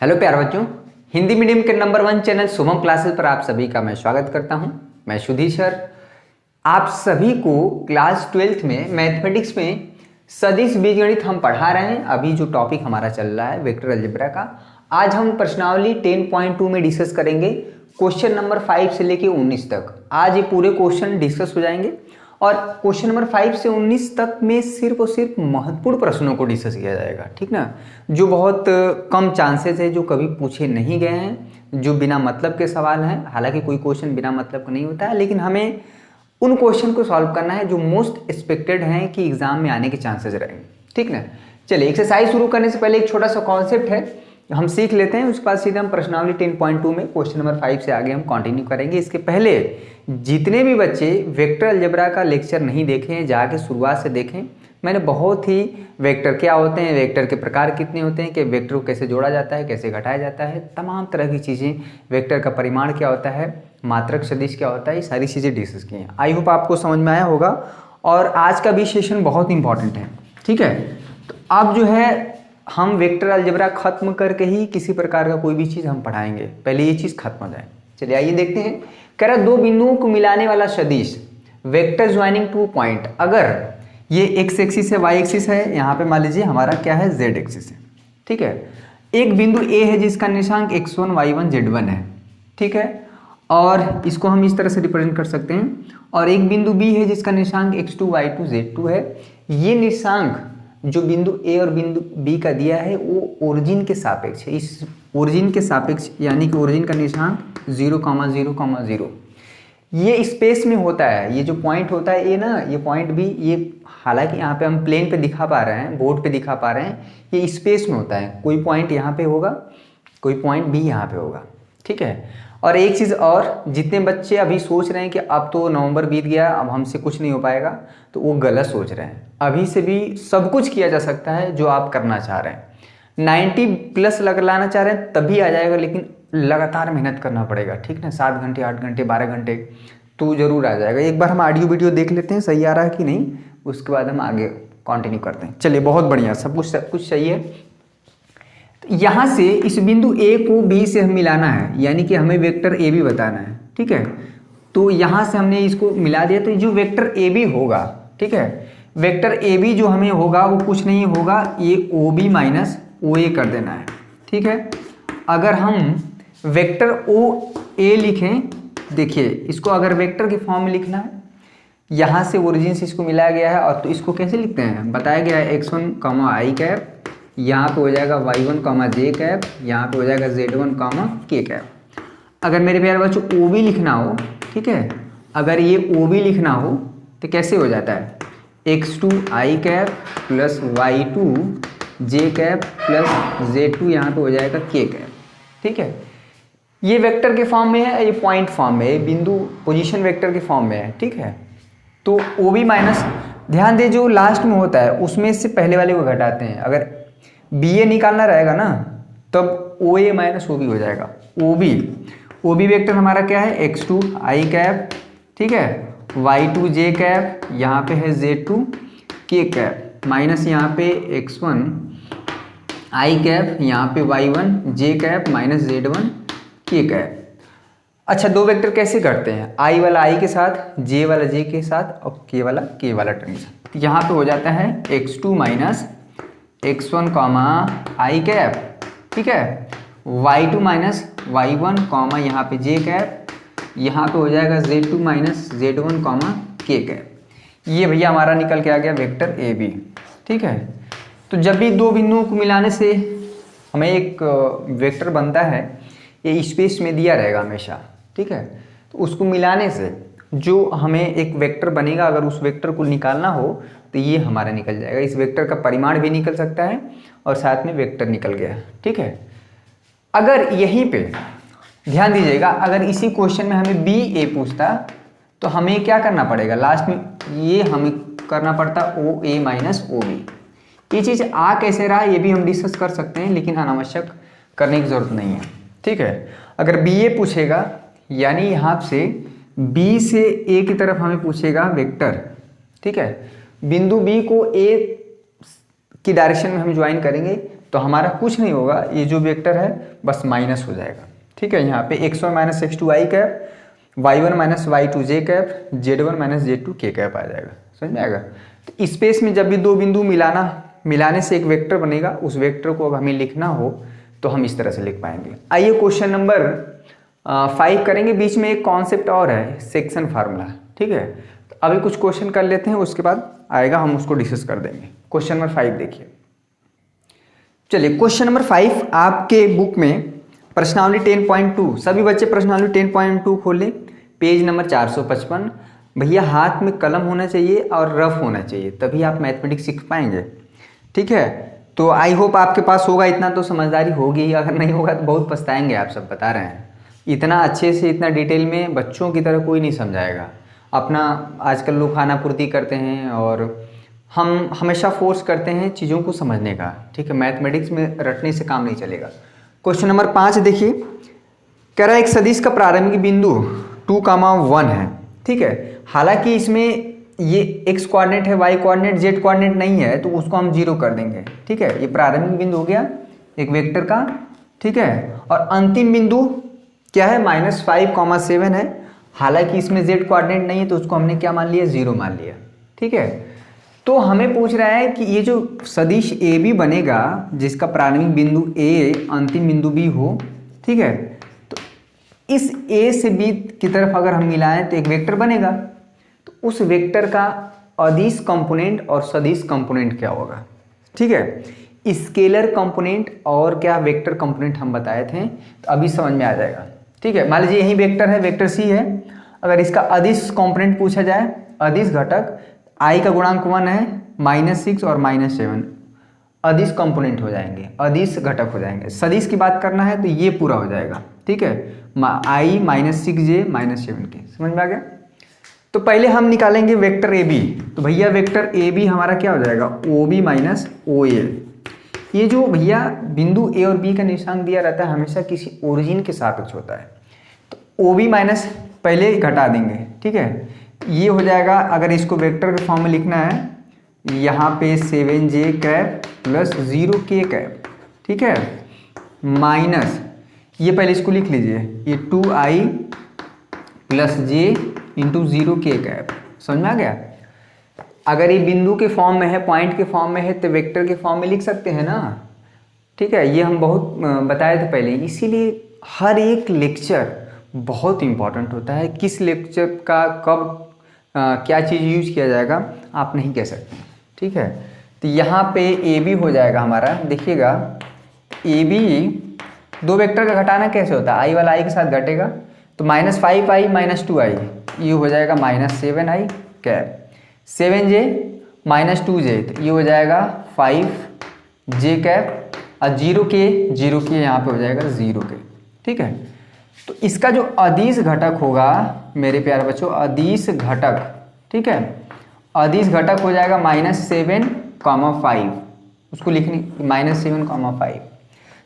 Hello प्यारे बच्चों, Hindi medium के नंबर 1 चैनल शुभम क्लासेस पर आप सभी का मैं स्वागत करता हूं। मैं सुधीर सर आप सभी को क्लास 12th में मैथमेटिक्स में सदिश बीजगणित हम पढ़ा रहे हैं। अभी जो टॉपिक हमारा चल रहा है वेक्टर अलजेब्रा का, आज हम प्रश्नावली 10.2 में डिस्कस करेंगे क्वेश्चन नंबर 5 से लेके 19 तक। आज ये पूरे क्वेश्चन डिस्कस हो जाएंगे और क्वेश्चन नंबर 5 से 19 तक में सिर्फ और सिर्फ महत्वपूर्ण प्रश्नों को डिस्कस किया जाएगा, ठीक ना, जो बहुत कम चांसेस है, जो कभी पूछे नहीं गए हैं, जो बिना मतलब के सवाल हैं। हालांकि कोई क्वेश्चन बिना मतलब का नहीं होता है, लेकिन हमें उन क्वेश्चन को सॉल्व करना है जो मोस्ट एक्सपेक्टेड हैं कि एग्जाम में आने के चांसेस रहेंगे, ठीक ना। चलिए, एक्सरसाइज शुरू करने से पहले एक छोटा सा कॉन्सेप्ट है, हम सीख लेते हैं, उसके बाद सीधे हम प्रश्नावली 10.2 में क्वेश्चन नंबर 5 से आगे हम कंटिन्यू करेंगे। इसके पहले जितने भी बच्चे वेक्टर अलजेब्रा का लेक्चर नहीं देखे हैं, जाके शुरुआत से देखें। मैंने बहुत ही वेक्टर क्या होते हैं, वेक्टर के प्रकार कितने होते हैं, कि वेक्टर को कैसे जोड़ा जाता है, कैसे घटाया जाता है, तमाम तरह की चीज़ें, वेक्टर का परिमाण क्या होता है, मात्रक सदिश क्या होता है, ये सारी चीज़ें डिस्कस की हैं। आई होप आपको समझ में आया होगा। और आज का भी सेशन बहुत इंपॉर्टेंट है, ठीक है। तो अब जो है हम वेक्टर अलजेब्रा खत्म करके ही किसी प्रकार का कोई भी चीज़ हम पढ़ाएंगे, पहले ये चीज़ खत्म हो जाए। चलिए आइए देखते हैं। कह रहा दो बिंदुओं को मिलाने वाला सदिश वेक्टर ज्वाइनिंग 2 पॉइंट, अगर ये एक्स एक्सिस है, वाई एक्सिस है, यहाँ पे मान लीजिए हमारा क्या है, जेड एक्सिस है, ठीक है। एक बिंदु ए है जिसका निर्देशांक x1 y1 z1 है, ठीक है, और इसको हम इस तरह से रिप्रेजेंट कर सकते हैं। और एक बिंदु बी है जिसका निर्देशांक x2 y2 z2 है। ये निर्देशांक जो बिंदु ए और बिंदु बी का दिया है वो ओरिजिन के सापेक्ष है। इस ओरिजिन के सापेक्ष यानी कि ओरिजिन का निर्देशांक 0,0,0 ये स्पेस में होता है। ये जो पॉइंट होता है ये ना, ये पॉइंट भी, ये हालांकि यहाँ पे हम प्लेन पे दिखा पा रहे हैं, बोर्ड पे दिखा पा रहे हैं, ये स्पेस में होता है। कोई पॉइंट यहाँ पे होगा, कोई पॉइंट भी यहाँ पे होगा, ठीक है। और एक चीज़ और, जितने बच्चे अभी सोच रहे हैं कि अब तो नवंबर बीत गया, अब हमसे कुछ नहीं हो पाएगा, तो वो गलत सोच रहे हैं। अभी से भी सब कुछ किया जा सकता है जो आप करना चाह रहे हैं। 90+ लाना चाह रहे हैं तभी आ जाएगा, लेकिन लगातार मेहनत करना पड़ेगा, ठीक ना। 7 घंटे, 8 घंटे, 12 घंटे तो ज़रूर आ जाएगा। एक बार हम ऑडियो वीडियो देख लेते हैं सही आ रहा है कि नहीं, उसके बाद हम आगे कंटिन्यू करते हैं। चलिए, बहुत बढ़िया, सब कुछ सही है। तो यहाँ से इस बिंदु ए को बी से हम मिलाना है, यानी कि हमें वेक्टर ए बी बताना है, ठीक है। तो यहाँ से हमने इसको मिला दिया, तो जो वेक्टर ए बी होगा, ठीक है, वेक्टर ए बी जो हमें होगा वो कुछ नहीं होगा, ये ओ बी माइनस ओ ए कर देना है, ठीक है। अगर हम वेक्टर ओ ए लिखें, देखिए इसको अगर वेक्टर के फॉर्म में लिखना है, यहाँ से ओरिजिन से इसको मिलाया गया है, और तो इसको कैसे लिखते हैं बताया गया है, x1 आई कैप, यहाँ पे हो जाएगा y1 जे कैप, यहाँ पे हो जाएगा z1 के कैप। अगर मेरे प्यारे बच्चों ओ बी लिखना हो, ठीक है, अगर ये ओ बी लिखना हो तो कैसे हो जाता है, x2 आई कैप प्लस y2 जे कैप प्लस z2 यहाँ पे हो जाएगा के कैप, ठीक है। ये वेक्टर के फॉर्म में है, ये पॉइंट फॉर्म में है, बिंदु पोजीशन वेक्टर के फॉर्म में है, ठीक है। तो ओ बी माइनस, ध्यान दे जो लास्ट में होता है उसमें से पहले वाले को घटाते हैं। अगर बी ए निकालना रहेगा ना, तब ओ ए माइनस ओ बी हो जाएगा। ओ बी वेक्टर हमारा क्या है, x2 आई कैप, ठीक है, y2 जे कैप, यहाँ पे है z2 के कैप, माइनस यहाँ पे x1 आई कैप, यहाँ पे y1 जे कैप माइनस z1 के कैप। अच्छा, दो वेक्टर कैसे करते हैं, आई वाला आई के साथ, जे वाला जे के साथ, और के वाला टर्म के साथ। यहाँ पे हो जाता है x2 माइनस x1 आई कैप, ठीक है, y2 माइनस y1 यहाँ पे जे कैप, यहाँ पे हो जाएगा z2 माइनस z1 के कैप। ये भैया हमारा निकल के आ गया वेक्टर ए बी, ठीक है। तो जब भी दो बिंदुओं को मिलाने से हमें एक वेक्टर बनता है, ये स्पेस में दिया रहेगा हमेशा, ठीक है। तो उसको मिलाने से जो हमें एक वेक्टर बनेगा, अगर उस वेक्टर को निकालना हो तो ये हमारा निकल जाएगा। इस वेक्टर का परिमाण भी निकल सकता है और साथ में वेक्टर निकल गया, ठीक है। अगर यहीं पे ध्यान दीजिएगा, अगर इसी क्वेश्चन में हमें बी ए पूछता तो हमें क्या करना पड़ेगा, लास्ट में ये हमें करना पड़ता ओ ए माइनस ओ बी। ये चीज़ आ कैसे रहा ये भी हम डिस्कस कर सकते हैं, लेकिन अनावश्यक करने की जरूरत नहीं है, ठीक है। अगर बी ए पूछेगा, यानी यहाँ से बी से ए की तरफ हमें पूछेगा वेक्टर, ठीक है, बिंदु बी को ए की डायरेक्शन में हम ज्वाइन करेंगे तो तो हमारा कुछ नहीं होगा, ये जो वेक्टर है बस माइनस हो जाएगा। ठीक है, यहाँ पे x1 minus x2 i cap, y1 minus y2 j cap, z1 minus z2 k cap आ जाएगा। समझ में आएगा। तो स्पेस में जब भी दो बिंदु मिलाने से एक वेक्टर बनेगा, उस वेक्टर को अगर हमें लिखना हो तो हम इस तरह से लिख पाएंगे। आइए क्वेश्चन नंबर 5 करेंगे। बीच में एक कॉन्सेप्ट और है, सेक्शन फार्मूला। ठीक है, तो अभी कुछ क्वेश्चन कर लेते हैं, उसके बाद आएगा हम उसको डिस्कस कर देंगे। क्वेश्चन नंबर 5 देखिए। चलिए क्वेश्चन नंबर 5 आपके बुक में पर्सनालिटी 10.2, सभी बच्चे पर्सनालिटी 10.2 खोल लें, पेज नंबर 455। भैया हाथ में कलम होना चाहिए और रफ होना चाहिए, तभी आप मैथमेटिक्स सीख पाएंगे। ठीक है, तो आई होप आपके पास होगा, इतना तो समझदारी होगी, अगर नहीं होगा तो बहुत पछताएंगे आप सब, बता रहे हैं। इतना अच्छे से इतना डिटेल में बच्चों की तरह कोई नहीं समझाएगा। अपना आजकल लोग खाना पूर्ति करते हैं और हम हमेशा फोर्स करते हैं चीज़ों को समझने का। ठीक है, मैथमेटिक्स में रटने से काम नहीं चलेगा। क्वेश्चन नंबर 5 देखिए, कह रहा है एक सदिश का प्रारंभिक बिंदु 2,1 है। ठीक है, हालांकि इसमें ये x कोऑर्डिनेट है, y कोऑर्डिनेट, z कोऑर्डिनेट नहीं है, तो उसको हम 0 कर देंगे। ठीक है, ये प्रारंभिक बिंदु हो गया एक वेक्टर का। ठीक है, और अंतिम बिंदु क्या है, -5,7 है। हालांकि इसमें z कोऑर्डिनेट नहीं है, तो उसको हमने क्या मान लिया, 0 मान लिया। ठीक है, तो हमें पूछ रहा है कि ये जो सदिश ए बी बनेगा, जिसका प्रारंभिक बिंदु a अंतिम बिंदु b हो। ठीक है, तो इस a से b की तरफ अगर हम मिलाएं तो एक वेक्टर बनेगा। तो उस वेक्टर का अदिश कंपोनेंट और सदिश कंपोनेंट क्या होगा। ठीक है, स्केलर कंपोनेंट और क्या वेक्टर कंपोनेंट हम बताए थे, तो अभी समझ में आ जाएगा। ठीक है, मान लीजिए यही वेक्टर है, वेक्टर सी है। अगर इसका अदिश कंपोनेंट पूछा जाए, अदिश घटक, i का गुणांक 1 है, -6 और -7 अदिश कंपोनेंट हो जाएंगे, अदिश घटक हो जाएंगे। सदिश की बात करना है तो ये पूरा हो जाएगा। ठीक है, i -6j -7k। समझ में आ गया। तो पहले हम निकालेंगे वेक्टर ए बी। तो भैया वेक्टर ए बी हमारा क्या हो जाएगा, ओ बी माइनस ओ ए। ये जो भैया बिंदु ए और बी का निशान दिया रहता है, हमेशा किसी ओरिजिन के सापेक्ष होता है। तो ओ बी माइनस पहले घटा देंगे। ठीक है, ये हो जाएगा, अगर इसको वेक्टर के फॉर्म में लिखना है, यहाँ पे 7j cap plus 0k cap. ठीक है, माइनस ये पहले इसको लिख लीजिए, ये 2i plus j into 0k cap. समझ में आ गया। अगर ये बिंदु के फॉर्म में है, पॉइंट के फॉर्म में है, तो वेक्टर के फॉर्म में लिख सकते हैं ना। ठीक है, ये हम बहुत बताए थे पहले, इसीलिए हर एक लेक्चर बहुत इंपॉर्टेंट होता है। किस लेक्चर का कब क्या चीज़ यूज किया जाएगा आप नहीं कह सकते। ठीक है, तो यहाँ पे ए बी हो जाएगा हमारा, देखिएगा ए बी दो वेक्टर का घटाना कैसे होता है, आई वाला आई के साथ घटेगा, तो -5i -2i, ये हो जाएगा -7i कैप, 7j -2j, तो ये हो जाएगा 5j कैप, और 0k यहाँ पे हो जाएगा 0k। ठीक है, तो इसका जो अदिश घटक होगा मेरे प्यारे बच्चों, अदिश घटक, ठीक है, अदिश घटक हो जाएगा -7,5, उसको लिखने -7,5।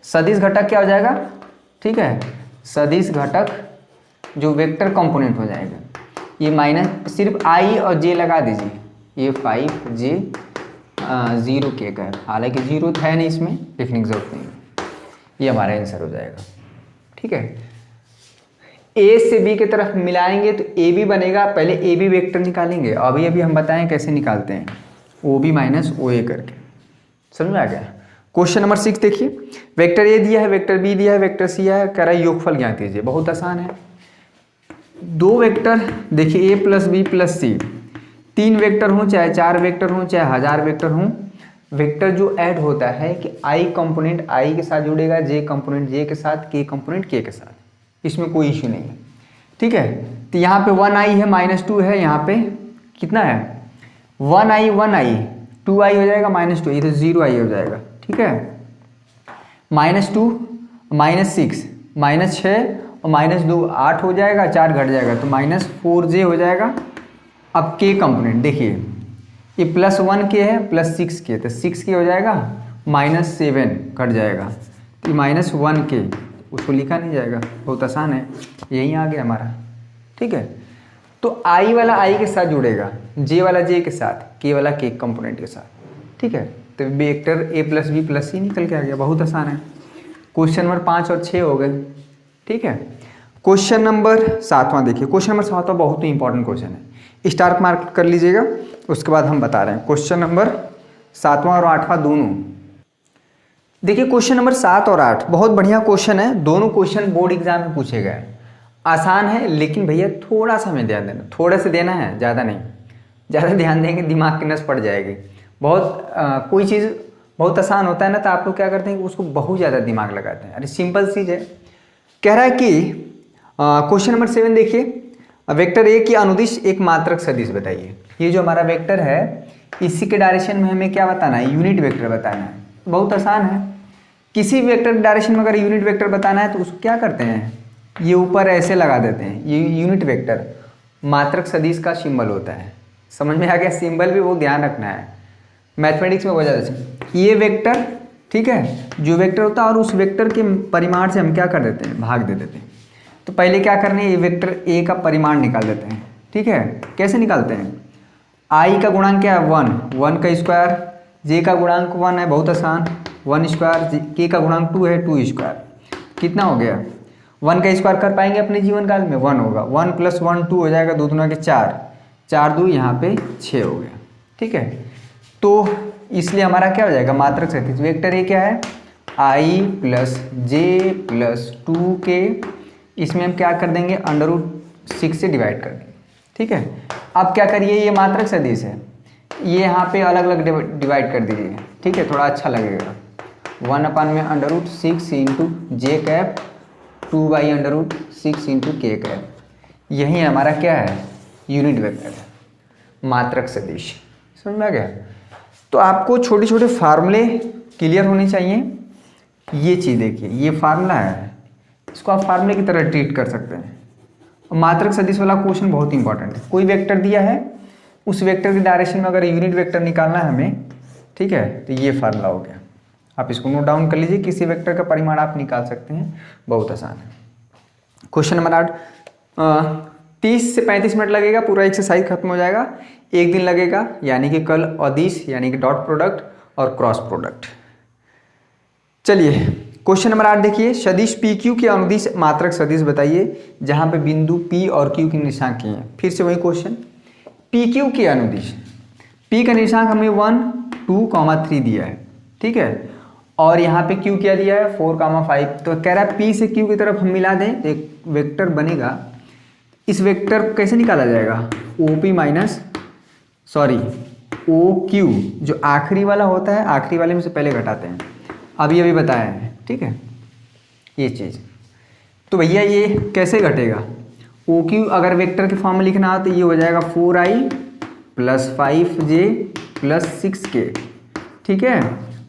सदिश घटक क्या हो जाएगा, ठीक है, सदिश घटक जो वेक्टर कंपोनेंट हो जाएगा, ये माइनस सिर्फ i और j लगा दीजिए, ये 5j 0k का है, हालांकि 0 है नहीं, इसमें लिखने की जरूरत नहीं, ये हमारा आंसर हो जाएगा। ठीक है, ए से बी की तरफ मिलाएंगे तो ए बी बनेगा, पहले ए बी वेक्टर निकालेंगे, अभी हम बताएं कैसे निकालते हैं, ओ बी माइनस ओ ए करके। समझ में आ गया। क्वेश्चन नंबर 6 देखिए, वेक्टर ए दिया है, वेक्टर बी दिया है, वेक्टर सी है, कह रहा है योगफल ज्ञात कीजिए। बहुत आसान है, दो वेक्टर देखिए, ए प्लस बी प्लस सी, 3 वेक्टर हों चाहे 4 वेक्टर हों चाहे 1000 वेक्टर हों, वेक्टर जो ऐड होता है कि आई कंपोनेंट आई के साथ जुड़ेगा, जे कंपोनेंट जे के साथ, के कंपोनेंट के साथ, इसमें कोई इश्यू नहीं है। ठीक है, तो यहाँ पे 1i है, -2 है, यहाँ पे कितना है 1i 2i हो जाएगा -2, ये तो 0i हो जाएगा। ठीक है, -2 -6 -6 और -2 8 हो जाएगा, 4 घट जाएगा तो -4j हो जाएगा। अब के कंपोनेंट देखिए, ये +1 के है +6 के, तो 6 के हो जाएगा, -7 घट जाएगा, तो -1 के, उसको लिखा नहीं जाएगा, बहुत आसान है, यही आ गया हमारा। ठीक है, तो i वाला i के साथ जुड़ेगा, j वाला j के साथ, k वाला k कंपोनेंट के साथ। ठीक है, तो vector a plus B plus C निकल के आ गया, बहुत आसान है। क्वेश्चन नंबर 5 और 6 हो गए, ठीक है। क्वेश्चन नंबर 7वां देखिए, क्वेश्चन नंबर 7वां बहुत ही इंपॉर्टेंट क्वेश्चन है, स्टार मार्क कर लीजिएगा, उसके बाद हम बता रहे हैं। क्वेश्चन नंबर 7वां और 8वां दोनों देखिए। क्वेश्चन नंबर 7 और 8 बहुत बढ़िया क्वेश्चन है, दोनों क्वेश्चन बोर्ड एग्जाम में पूछे गए, आसान है, लेकिन भैया थोड़ा सा हमें ध्यान देना, थोड़ा सा देना है, ज़्यादा नहीं। ज़्यादा ध्यान देंगे दिमाग की नस पड़ जाएगी। बहुत कोई चीज़ बहुत आसान होता है ना, तो आप लोग क्या करते हैं कि उसको बहुत ज़्यादा दिमाग लगाते हैं। अरे सिंपल चीज़ है, कह रहा है कि क्वेश्चन नंबर 7 देखिए, वेक्टर ए की अनुदिश एक मात्रक सदिश बताइए। ये जो हमारा वेक्टर है, इसी के डायरेक्शन में हमें क्या बताना है, यूनिट वेक्टर बताना है। बहुत आसान है, किसी वेक्टर डायरेक्शन में अगर यूनिट वेक्टर बताना है तो उसको क्या करते हैं, ये ऊपर ऐसे लगा देते हैं। ये यूनिट वेक्टर मात्रक सदिश का सिंबल होता है, समझ में आ गया। सिंबल भी वो ध्यान रखना है, मैथमेटिक्स में वजह से ये वेक्टर, ठीक है, जो वेक्टर होता है और उस वेक्टर के परिमाण से हम क्या कर देते हैं, भाग दे देते हैं। तो पहले क्या करने, ये वेक्टर ए का परिमाण निकाल देते हैं, ठीक है। कैसे निकालते हैं, आई का गुणांक क्या है 1, 1 का स्क्वायर, जे का गुणांक 1 है, बहुत आसान, 1 स्क्वायर, के का गुणांक 2 है, 2 स्क्वायर, कितना हो गया, 1 का स्क्वायर कर पाएंगे अपने जीवन काल में, 1 होगा, 1 + 1 2 हो जाएगा, 2 दूना के 4, 4 2 यहाँ पे 6 हो गया, ठीक है। तो इसलिए हमारा क्या हो जाएगा, मात्रक सदिश वेक्टर ए क्या है, i + j + 2k, इसमें हम क्या कर देंगे, √6 से डिवाइड कर देंगे, ठीक है। अब क्या करिए, ये मात्रक सदिश है, ये यहाँ पे अलग अलग डिवाइड कर दीजिए, ठीक है, थोड़ा अच्छा लगेगा। 1/√6 × j कैप 2/√6 × k कैप, यही हमारा क्या है, यूनिट वेक्टर है, मात्रक सदिश। समझ में आ गया। तो आपको छोटे छोटे फार्मूले क्लियर होने चाहिए। ये चीज़ देखिए, ये फार्मूला है, इसको आप फार्मूले की तरह ट्रीट कर सकते हैं। मात्रक सदिश वाला क्वेश्चन बहुत इंपॉर्टेंट है। कोई वेक्टर दिया है, उस वेक्टर के डायरेक्शन में अगर यूनिट वेक्टर निकालना है हमें, ठीक है, तो ये फार्मूला हो गया। आप इसको नोट डाउन कर लीजिए, किसी वेक्टर का परिमाण आप निकाल सकते हैं, बहुत आसान है। क्वेश्चन नंबर 8, 30 से 35 मिनट लगेगा, पूरा एक्सरसाइज खत्म हो जाएगा। एक दिन लगेगा, यानी कि कल अदिश यानी कि डॉट प्रोडक्ट और क्रॉस प्रोडक्ट। चलिए क्वेश्चन नंबर 8 देखिए, सदिश पी क्यू के अनुदिश मात्रक सदिश बताइए, जहां पे बिंदु P और Q के निशान किए हैं। फिर से वही क्वेश्चन, पी क्यू के अनुदिश, P का निशान हमें 1 2 3 दिया है, ठीक है, और यहाँ पे Q क्या दिया है 4 5। तो कह रहा है P से Q की तरफ हम मिला दें, एक वेक्टर बनेगा। इस वेक्टर को कैसे निकाला जाएगा, OQ जो आखिरी वाला होता है, आखिरी वाले में से पहले घटाते हैं, अभी बताया है, ठीक है, ये चीज़। तो भैया ये कैसे घटेगा, OQ अगर वेक्टर के फॉर्म में लिखना हो तो ये हो जाएगा 4i + 5j + 6k, ठीक है।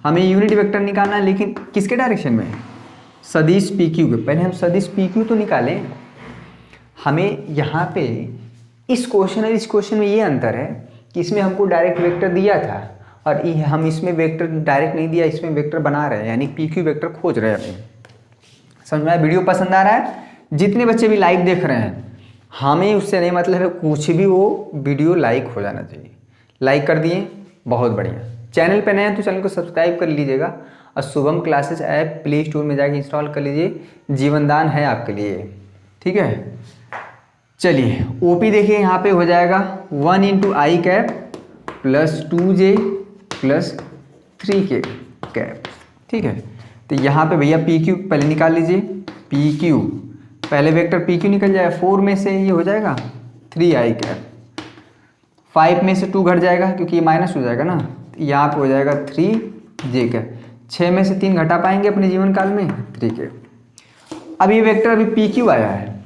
हमें यूनिट वेक्टर निकालना है, लेकिन किसके डायरेक्शन में, सदिश PQ के। पहले हम सदिश PQ तो निकालें। हमें यहाँ पे इस क्वेश्चन और इस क्वेश्चन में ये अंतर है कि इसमें हमको डायरेक्ट वेक्टर दिया था और हम इसमें वेक्टर डायरेक्ट नहीं दिया, इसमें वेक्टर बना रहे हैं, यानी PQ वेक्टर खोज रहे हैं अभी। समझ में आया। वीडियो पसंद आ रहा है, जितने बच्चे भी लाइव देख रहे हैं, हमें उससे नहीं मतलब है, कुछ भी वो वीडियो लाइक हो जाना चाहिए। लाइक कर दिए, बहुत बढ़िया। चैनल पे नए हैं तो चैनल को सब्सक्राइब कर लीजिएगा और Shubham classes app play store में जाके इंस्टॉल कर लीजिए, जीवनदान है आपके लिए, ठीक है। चलिए OP देखिए, यहाँ पे हो जाएगा 1 × i cap + 2j + 3k cap, ठीक है। तो यहाँ पे भैया PQ पहले निकाल लीजिए, PQ पहले वेक्टर PQ निकल जाएगा, 4 में से ये हो जाएगा 3i कैप, 5 में से 2 घट जाएगा क्योंकि ये माइनस हो जाएगा ना, तो यहाँ पे हो जाएगा 3j कैप, 6 में से 3 घटा पाएंगे अपने जीवन काल में, 3k। अब ये वेक्टर अभी PQ आया है,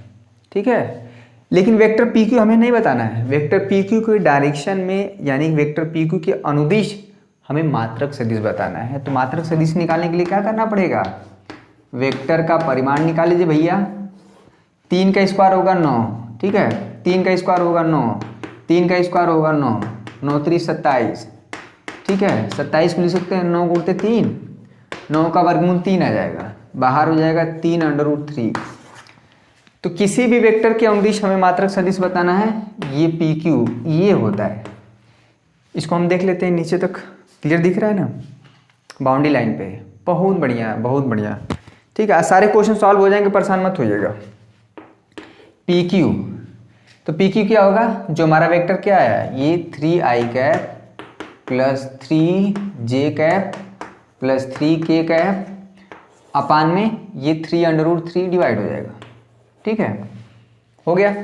ठीक है, लेकिन वेक्टर PQ हमें नहीं बताना है। वेक्टर PQ के डायरेक्शन में यानी वेक्टर PQ के अनुदिश हमें मात्रक सदिश बताना है। तो मात्रक सदिश निकालने के लिए क्या करना पड़ेगा, वेक्टर का परिमाण निकाल लीजिए भैया। 3 का स्क्वायर होगा 9, ठीक है, 3 का स्क्वायर होगा 9, 3 का स्क्वायर होगा 9, 9 3 27, ठीक है, 27 को लिख सकते हैं 9 × 3, 9 का वर्गमूल 3 आ जाएगा, बाहर हो जाएगा 3√3। तो किसी भी वेक्टर के अनुदिश हमें मात्रक सदिश बताना है, ये PQ ये होता है। इसको हम देख लेते हैं नीचे तक क्लियर दिख रहा है ना, बाउंड्री लाइन पे, बहुत बढ़िया बहुत बढ़िया। ठीक है, सारे क्वेश्चन सॉल्व हो जाएंगे, परेशान मत होइएगा। पी क्यू, तो पी क्यू क्या होगा, जो हमारा वेक्टर क्या है, ये 3i cap plus 3j cap plus 3k cap अपान में ये 3√3 डिवाइड हो जाएगा। ठीक है, हो गया।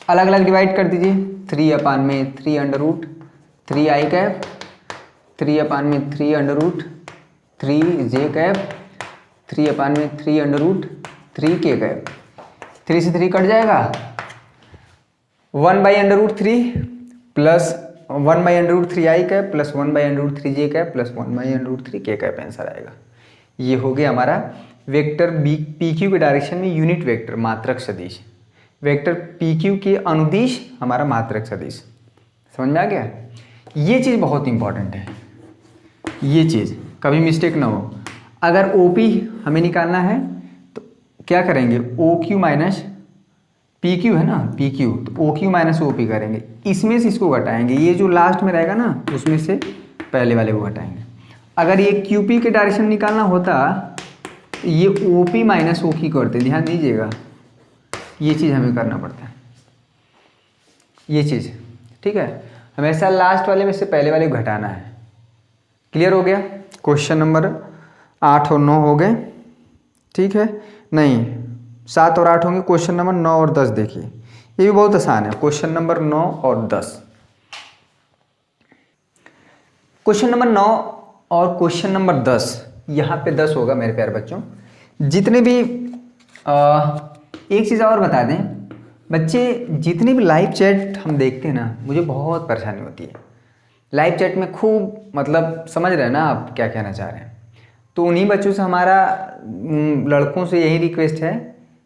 अलग अलग डिवाइड कर दीजिए, 3 अपान में 3√3i कैप, 3 अपान में 3√3j कैप, 3 अपान में 3√3k कैप। 3 से 3 कट जाएगा, 1/√3 plus 1/√3i cap plus 1/√3j cap plus 1/√3k cap answer आएगा। ये हो गया हमारा वेक्टर पी क्यू के डायरेक्शन में यूनिट वेक्टर मात्रक सदिश, वेक्टर पी क्यू के अनुदिश हमारा मात्रक सदिश। समझ में आ गया? ये चीज़ बहुत इंपॉर्टेंट है, ये चीज़ कभी मिस्टेक ना हो। अगर ओपी हमें निकालना है तो क्या करेंगे, O Q minus P Q है ना, पी क्यू, तो O Q minus O P करेंगे, इसमें से इसको घटाएंगे, ये जो लास्ट में रहेगा ना उसमें से पहले वाले को घटाएंगे। अगर ये क्यू पी के डायरेक्शन निकालना होता तो ये O P minus O Q करते, ध्यान दीजिएगा, ये चीज़ हमें करना पड़ता है, ये चीज़। ठीक है, हमेशा लास्ट वाले में से पहले वाले को घटाना है। क्लियर हो गया? क्वेश्चन नंबर 8 और 9 हो गए। ठीक है, नहीं 7 और 8 होंगे। क्वेश्चन नंबर 9 और 10 देखिए, ये भी बहुत आसान है। क्वेश्चन नंबर 9 और 10, क्वेश्चन नंबर 9 और क्वेश्चन नंबर 10, यहाँ पे 10 होगा मेरे प्यारे बच्चों। जितने भी एक चीज़ और बता दें बच्चे, जितने भी लाइव चैट हम देखते हैं ना, मुझे बहुत परेशानी होती है लाइव चैट में, खूब मतलब समझ रहे हैं ना आप क्या कहना चाह रहे हैं। तो उन्हीं बच्चों से हमारा लड़कों से यही रिक्वेस्ट है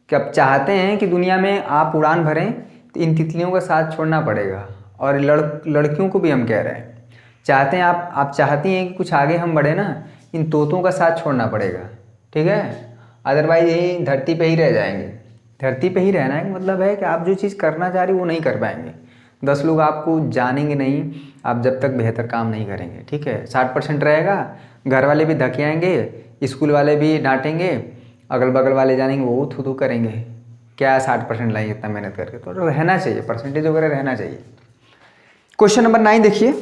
कि अब चाहते हैं कि दुनिया में आप उड़ान भरें तो इन तितलियों का साथ छोड़ना पड़ेगा। और लड़कियों को भी हम कह रहे हैं, चाहते हैं आप चाहती हैं कि कुछ आगे हम बढ़े ना, इन तोतों का साथ छोड़ना पड़ेगा। ठीक है, अदरवाइज यही धरती पे ही रह जाएंगे। धरती पे ही रहना है मतलब है कि आप जो चीज़ करना चाह रही वो नहीं कर पाएंगे। 10 लोग आपको जानेंगे नहीं आप जब तक बेहतर काम नहीं करेंगे। ठीक है, 60% रहेगा, घर वाले भी धकियाएंगे, स्कूल वाले भी डांटेंगे, अगल बगल वाले जानेंगे वो थू करेंगे, क्या 60% लाई इतना मेहनत करके। तो रहना चाहिए, परसेंटेज वगैरह रहना चाहिए। क्वेश्चन नंबर 9 देखिए,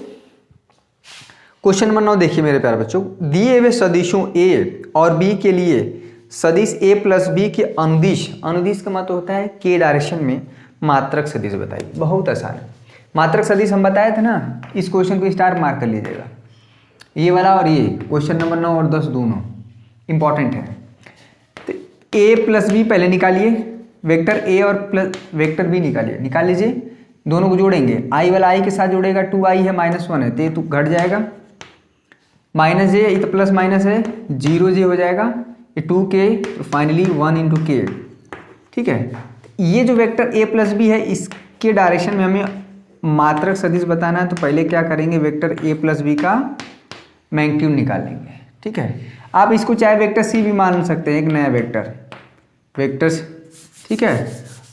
क्वेश्चन नंबर 9 देखिए मेरे प्यारे बच्चों, दिए हुए सदिशों ए और बी के लिए सदिश ए प्लस बी के अनुदिश, अनुदिश का मतलब होता है के डायरेक्शन में मात्रक सदिश बताइए। बहुत आसान है, मात्रक सदिश हम बताए थे ना, इस क्वेश्चन को स्टार मार्क कर लीजिएगा, ये वाला और ये क्वेश्चन नंबर 9 और 10 दोनों इंपॉर्टेंट है। तो ए प्लस बी पहले निकालिए, वेक्टर ए और प्लस वेक्टर बी निकालिए, निकाल लीजिए, दोनों को जोड़ेंगे, आई वाला आई के साथ जोड़ेगा, 2i है -1 है तो घट जाएगा, माइनस जे, ये तो प्लस माइनस है, 0j हो जाएगा, ये 2k, फाइनली 1 × k। ठीक है, ये जो वेक्टर a प्लस बी है इसके डायरेक्शन में हमें मात्रक सदिश बताना है। तो पहले क्या करेंगे, वेक्टर a प्लस बी का मैग्नीट्यूड निकालेंगे। ठीक है, आप इसको चाहे वेक्टर c भी मान सकते हैं, एक नया वेक्टर। ठीक है,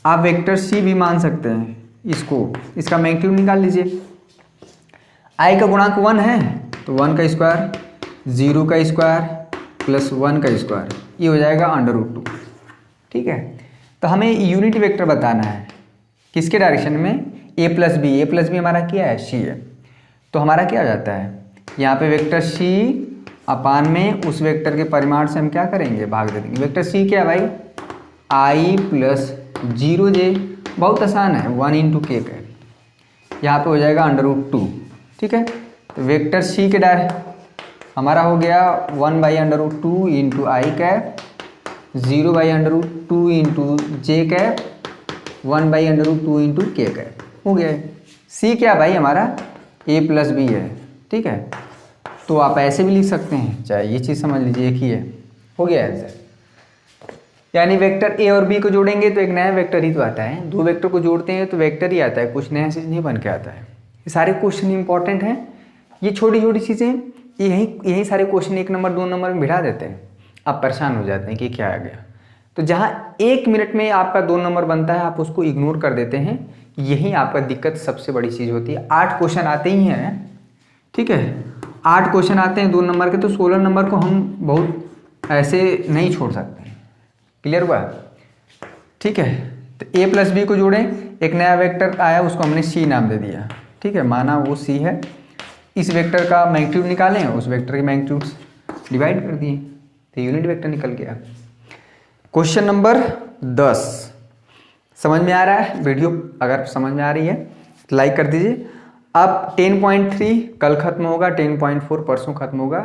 आप वेक्टर c भी मान सकते हैं इसको, इसका मैग्नीट्यूड निकाल लीजिए। i का गुणांक 1 है तो 1 का स्क्वायर, 0 का स्क्वायर प्लस 1 का स्क्वायर, ये हो जाएगा √2। ठीक है, तो हमें यूनिट वेक्टर बताना है किसके डायरेक्शन में, a प्लस बी हमारा क्या है, c है। तो हमारा क्या हो जाता है, यहाँ पे वेक्टर c अपान में उस वेक्टर के परिमाण से हम क्या करेंगे, भाग दे देंगे। वेक्टर c क्या है भाई, i प्लस 0j, बहुत आसान है, 1 × k का, यहाँ पे हो जाएगा √2। ठीक है, तो वेक्टर c के हमारा हो गया 1/√2 × i cap, 0/√2 × j cap, 1/√2 × k cap, हो गया है। c क्या भाई हमारा a प्लस बी है। ठीक है, तो आप ऐसे भी लिख सकते हैं, चाहे ये चीज़ समझ लीजिए एक ही है, हो गया आंसर। यानी वेक्टर a और b को जोड़ेंगे तो एक नया वेक्टर ही तो आता है, दो वेक्टर को जोड़ते हैं तो वेक्टर ही आता है, कुछ नया चीज़ नहीं बन के आता है। ये सारे क्वेश्चन इंपॉर्टेंट हैं, ये छोटी छोटी चीज़ें यही सारे क्वेश्चन 1 नंबर 2 नंबर में बिठा देते हैं, आप परेशान हो जाते हैं कि क्या आ गया। तो जहाँ 1 मिनट में आपका 2 नंबर बनता है आप उसको इग्नोर कर देते हैं, यही आपका दिक्कत सबसे बड़ी चीज़ होती है। 8 क्वेश्चन आते ही हैं। ठीक है, 8 क्वेश्चन आते हैं 2 नंबर के, तो 16 नंबर को हम बहुत ऐसे नहीं छोड़ सकते। क्लियर हुआ? ठीक है, तो a प्लस बी को जोड़ें, एक नया वेक्टर आया उसको हमने c नाम दे दिया। ठीक है, माना वो c है। इस वेक्टर का मैग्नीट्यूड निकालें, उस वेक्टर के मैग्नीट्यूड डिवाइड कर दिए, तो यूनिट वेक्टर निकल गया। क्वेश्चन नंबर 10 समझ में आ रहा है? वीडियो अगर समझ में आ रही है तो लाइक कर दीजिए। अब 10.3 कल खत्म होगा, 10.4 परसों खत्म होगा,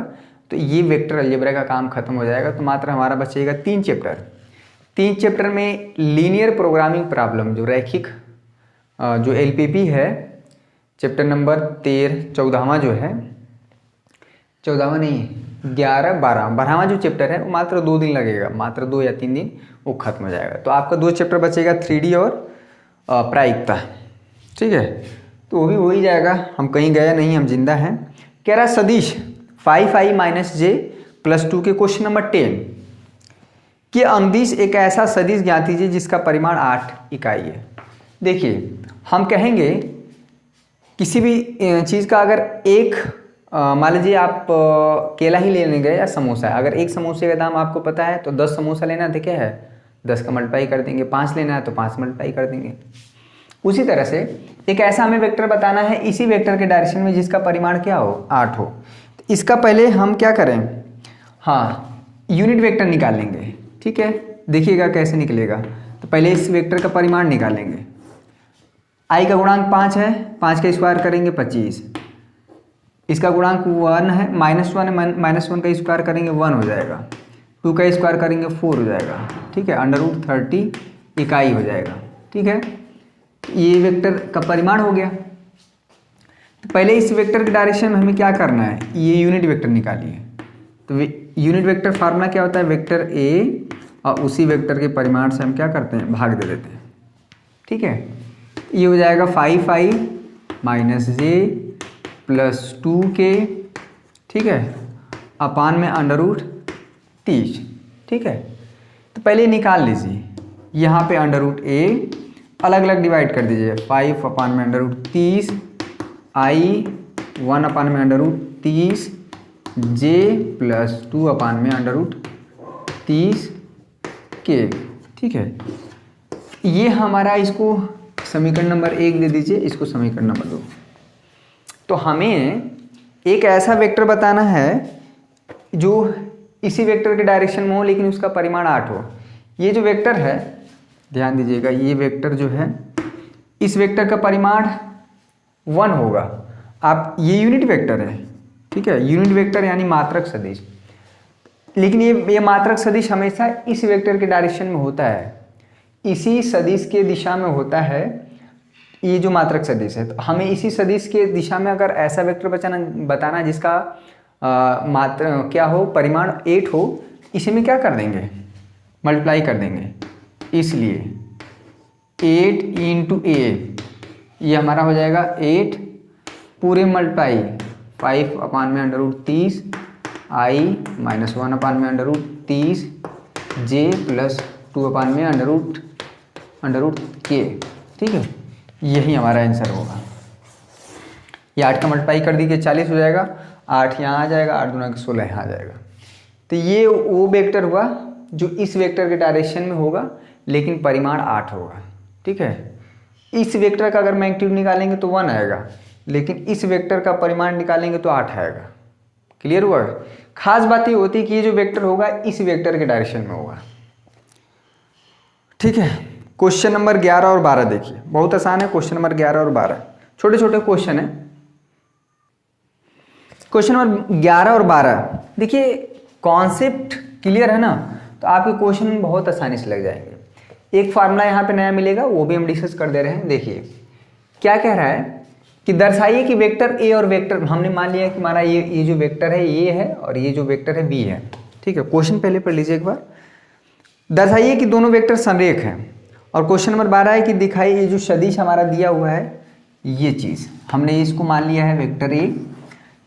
तो ये वेक्टर अलजेब्रा का काम खत्म हो जाएगा। तो मात्र हमारा बचेगा 3 चैप्टर। 3 चैप्टर में लीनियर प्रोग्रामिंग प्रॉब्लम जो रैखिक जो एलपीपी है, चैप्टर नंबर 14वां जो है, 14वां नहीं 12वां जो चैप्टर है वो मात्र 2 दिन लगेगा, मात्र 2 या 3 दिन वो खत्म हो जाएगा। तो आपका 2 चैप्टर बचेगा 3D और प्रायिकता। ठीक है, तो वो भी हो ही जाएगा। हम कहीं गए नहीं, हम जिंदा हैं। कह रहा सदिश 5i - j + 2 के क्वेश्चन नंबर 10 कि अनुदिश एक ऐसा सदिश ज्ञात कीजिए जिसका परिमाण 8 इकाई है। देखिए, हम कहेंगे किसी भी चीज़ का अगर एक मान लीजिए आप केला ही लेने गए या समोसा है, अगर एक समोसे का दाम आपको पता है तो 10 समोसा लेना है तो क्या है 10 का मल्टीप्लाई कर देंगे, 5 लेना है तो 5 मल्टीप्लाई कर देंगे। उसी तरह से एक ऐसा हमें वेक्टर बताना है इसी वेक्टर के डायरेक्शन में जिसका परिमाण क्या हो 8 हो। तो इसका पहले हम क्या करें, हाँ यूनिट वेक्टर निकाल लेंगे। ठीक है, देखिएगा कैसे निकलेगा। तो पहले इस वेक्टर का परिमाण निकालेंगे। आई का गुणांक 5 है, 5 का स्क्वायर करेंगे 25, इसका गुणांक 1 है, -1 है, -1 का स्क्वायर करेंगे 1 हो जाएगा, 2 का स्क्वायर करेंगे 4 हो जाएगा। ठीक है, √30 इकाई हो जाएगा। ठीक है, ये वेक्टर का परिमाण हो गया। तो पहले इस वेक्टर के डायरेक्शन में हमें क्या करना है, ये यूनिट वेक्टर निकालिए। तो यूनिट वेक्टर फार्मूला क्या होता है, वेक्टर ए और उसी वेक्टर के परिमाण से हम क्या करते हैं भाग दे देते हैं। ठीक है, ये हो जाएगा 5i - j + 2k, ठीक है, अपान में √30। ठीक है, तो पहले निकाल लीजिए। यहाँ पे √a अलग अलग डिवाइड कर दीजिए, 5 अपान में √30, i 1 अपान में √30, j + 2 अपान में √30 k। ठीक है, ये हमारा, इसको समीकरण नंबर 1 दे दीजिए, इसको समीकरण नंबर 2। तो हमें एक ऐसा वेक्टर बताना है जो इसी वेक्टर के डायरेक्शन में हो लेकिन उसका परिमाण 8 हो। ये जो वेक्टर है ध्यान दीजिएगा, ये वेक्टर जो है इस वेक्टर का परिमाण 1 होगा। आप ये यूनिट वेक्टर है, ठीक है, यूनिट वेक्टर यानी मात्रक सदिश, लेकिन ये मात्रक सदिश हमेशा इस वेक्टर के डायरेक्शन में होता है, इसी सदिश के दिशा में होता है ये जो मात्रक सदिश है। तो हमें इसी सदिश के दिशा में अगर ऐसा वेक्टर बताना जिसका मात्र क्या हो परिमाण 8 हो, इसे में क्या कर देंगे मल्टीप्लाई कर देंगे। इसलिए 8 × a ये हमारा हो जाएगा 8 पूरे मल्टीप्लाई 5 अपान में √30, i -1 अपान में √30, j + 2 अपान में √k। ठीक है, यही हमारा आंसर होगा। ये 8 का मल्टीप्लाई कर दी के 40 हो जाएगा, 8 यहाँ आ जाएगा, 8 दूना 16 यहाँ आ जाएगा। तो ये वो वेक्टर हुआ जो इस वेक्टर के डायरेक्शन में होगा लेकिन परिमाण 8 होगा। ठीक है, इस वेक्टर का अगर मैग्नीट्यूड निकालेंगे तो 1 आएगा, लेकिन इस वेक्टर का परिमाण निकालेंगे तो 8 आएगा। क्लियर हुआ? खास बात ये होती है कि ये जो वेक्टर होगा इस वेक्टर के डायरेक्शन में होगा। ठीक है, क्वेश्चन नंबर 11 और 12 देखिए, बहुत आसान है। क्वेश्चन नंबर 11 और 12 छोटे छोटे क्वेश्चन है। क्वेश्चन नंबर 11 और 12 देखिए, कॉन्सेप्ट क्लियर है ना, तो आपके क्वेश्चन बहुत आसानी से लग जाएंगे। एक फार्मूला यहाँ पे नया मिलेगा, वो भी हम डिस्कस कर दे रहे हैं। देखिए क्या कह रहा है कि दर्शाइए कि वेक्टर ए और वेक्टर, हमने मान लिया कि हमारा ये जो वेक्टर है ये है और ये जो वेक्टर है बी है। ठीक है, क्वेश्चन पहले पढ़ लीजिए एक बार। दर्शाइए कि दोनों वेक्टर संरेख हैं। और क्वेश्चन नंबर 12 है कि दिखाइए ये जो सदिश हमारा दिया हुआ है ये चीज़, हमने इसको मान लिया है वेक्टर ए।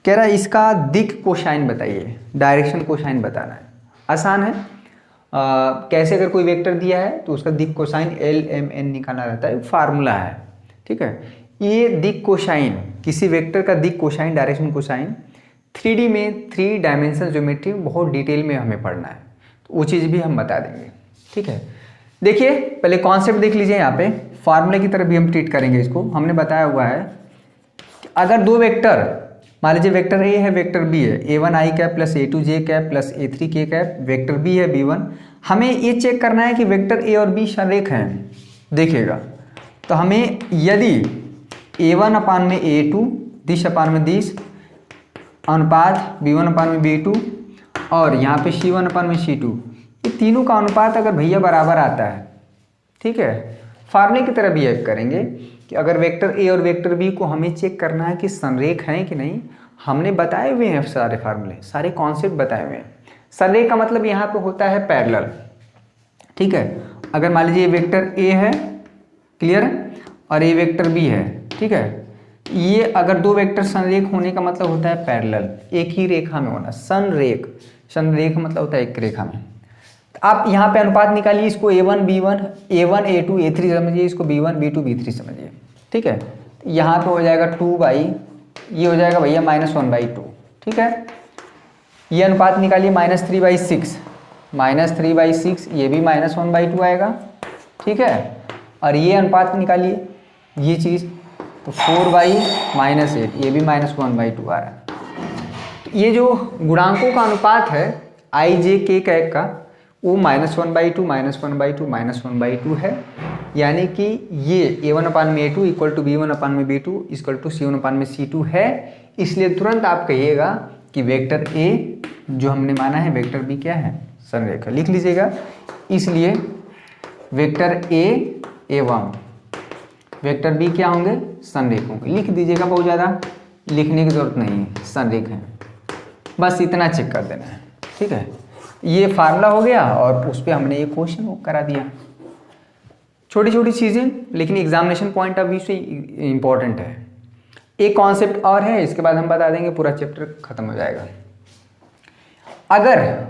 कह रहा है इसका दिक कोसाइन बताइए, डायरेक्शन कोसाइन बताना है। आसान है। कैसे, अगर कोई वेक्टर दिया है तो उसका दिक कोसाइन LMN निकालना रहता है, फार्मूला है। ठीक है, ये दिक कोसाइन, किसी वेक्टर का दिक कोसाइन डायरेक्शन कोसाइन 3D में 3 डायमेंशन ज्योमेट्री बहुत डिटेल में हमें पढ़ना है, तो वो चीज़ भी हम बता देंगे। ठीक है, देखिए पहले कॉन्सेप्ट देख लीजिए। यहाँ पे फार्मूले की तरह भी हम ट्रीट करेंगे इसको। हमने बताया हुआ है कि अगर दो वेक्टर, मान लीजिए वेक्टर ए है, वेक्टर बी है, a1 i cap plus a2 j cap plus a3 k cap, vector B है b1। हमें ये चेक करना है कि वेक्टर ए और बी संरेख हैं। देखिएगा, तो हमें यदि a1 अपान में a2 दिश अपान में दिश अनुपात b1 अपान में b2 और यहाँ पे c1 अपान में c2, ये तीनों का अनुपात अगर भैया बराबर आता है, ठीक है, फार्मूले की तरह बिहेव करेंगे कि अगर वेक्टर ए और वेक्टर बी को हमें चेक करना है कि संरेख हैं कि नहीं। हमने बताए हुए हैं सारे फार्मूले, सारे कॉन्सेप्ट बताए हुए हैं। संरेख का मतलब यहाँ पे होता है पैरेलल। ठीक है, अगर मान लीजिए वेक्टर ए है, क्लियर है, और ये वेक्टर बी है, ठीक है, ये अगर दो वेक्टर संरेख होने का मतलब होता है पैरेलल, एक ही रेखा में होना। संरेख, संरेख मतलब होता है एक रेखा में। आप यहाँ पे अनुपात निकालिए, इसको a1 b1 a1 a2 a3 समझिए, इसको b1 b2 b3 समझिए। ठीक है, यहाँ पे हो जाएगा 2 ये हो जाएगा भैया -1/2। ठीक है, ये अनुपात निकालिए -3/6, -3/6 ये भी -1/2 आएगा। ठीक है, और ये अनुपात निकालिए, ये चीज़ तो 4/-8 ये भी -1/2 आ रहा है। तो ये जो गुणांकों का अनुपात है i j k कैक का, वो -1/2 -1/2 -1/2 है। यानी कि ये a1 अपान में a2 इक्वल टू b1 अपान में b2 इक्वल टू c1 अपान में c2 है। इसलिए तुरंत आप कहिएगा कि वेक्टर a जो हमने माना है वेक्टर b क्या है, संरेख। लिख लीजिएगा, इसलिए वेक्टर a एवं वेक्टर b क्या होंगे, संरेख होंगे। लिख दीजिएगा, बहुत ज़्यादा लिखने की जरूरत नहीं है, संरेख है, बस इतना चेक कर देना है। ठीक है, ये फार्मूला हो गया और उस पर हमने ये क्वेश्चन करा दिया। छोटी छोटी चीज़ें, लेकिन एग्जामिनेशन पॉइंट ऑफ व्यू से इम्पोर्टेंट है। एक कॉन्सेप्ट और है, इसके बाद हम बता देंगे, पूरा चैप्टर खत्म हो जाएगा। अगर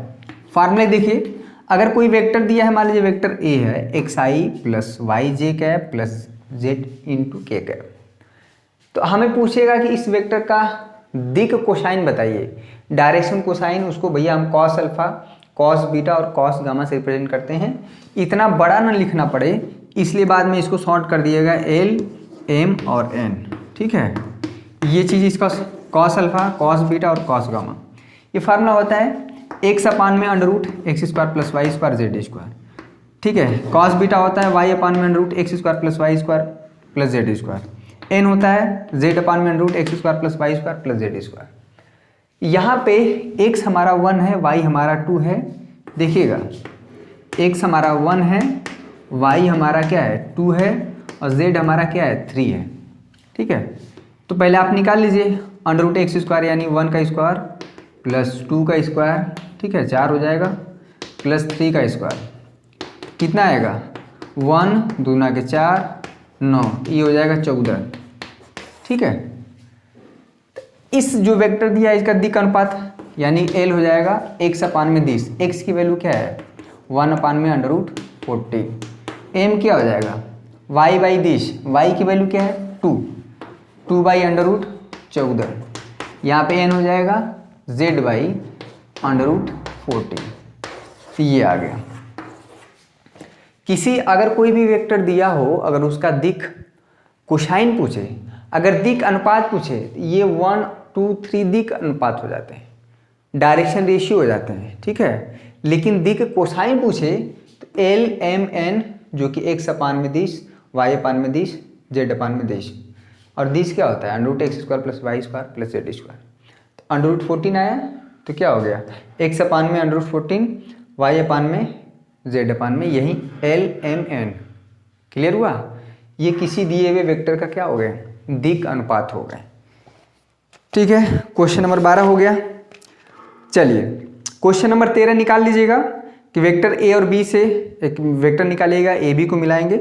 फार्मूले देखिए, अगर कोई वेक्टर दिया है, मान लीजिए वेक्टर ए है, xi प्लस वाई जे कैप प्लस जेड इंटू के कैप, तो हमें पूछेगा कि इस वेक्टर का दिक कोसाइन बताइए, डायरेक्शन कोसाइन। उसको भैया हम कॉस अल्फा, कॉस बीटा और कॉस गामा से रिप्रेजेंट करते हैं। इतना बड़ा ना लिखना पड़े, इसलिए बाद में इसको शॉर्ट कर दिएगा L, M और N। ठीक है, ये चीज़ इसका कॉस अल्फा, कॉस बीटा और कॉस गामा। ये फार्मूला होता है x अपान में √x² प्लस y² z²। ठीक है, कॉस बीटा होता है y अपान में √x² plus y² plus z²। n होता है z अपान में √x² plus y² plus z²। यहाँ पे x हमारा 1 है, y हमारा 2 है। देखिएगा, x हमारा 1 है, y हमारा क्या है 2 है और z हमारा क्या है 3 है। ठीक है, तो पहले आप निकाल लीजिए √x² यानी 1 का स्क्वायर प्लस 2 का स्क्वायर, ठीक है 4 हो जाएगा, प्लस 3 का स्क्वायर कितना आएगा 1 दूना के 4 9, ये हो जाएगा 14। ठीक है, इस जो वेक्टर दिया है इसका दिक अनुपात यानी L हो जाएगा x अपान में दिश। x की वैल्यू क्या है 1 अपान में √40। m क्या हो जाएगा y बाई दिश, y की वैल्यू क्या है 2 बाई √14। यहाँ पे n हो जाएगा z बाई √40। ये आ गया। किसी अगर कोई भी वेक्टर दिया हो, अगर उसका दिक कोसाइन पूछे, अगर दिक अनुपात पूछे, ये 1 2 3 दिक अनुपात हो जाते हैं, डायरेक्शन रेशियो हो जाते हैं। ठीक है, लेकिन दिक कोसाइन पूछे तो L M N जो कि x अपान में दिश, y अपान में दिश, z अपान में दिश, और दिश क्या होता है √x² plus y² plus z²। तो √14 आया तो क्या हो गया x अपान में √14, y अपान में z अपान में, यही L M N। क्लियर हुआ? ये किसी दिए हुए वेक्टर का क्या हो गए दिक अनुपात हो गए। ठीक है, क्वेश्चन नंबर 12 हो गया। चलिए क्वेश्चन नंबर 13 निकाल लीजिएगा कि वेक्टर ए और बी से एक वेक्टर निकालिएगा, ए बी को मिलाएंगे,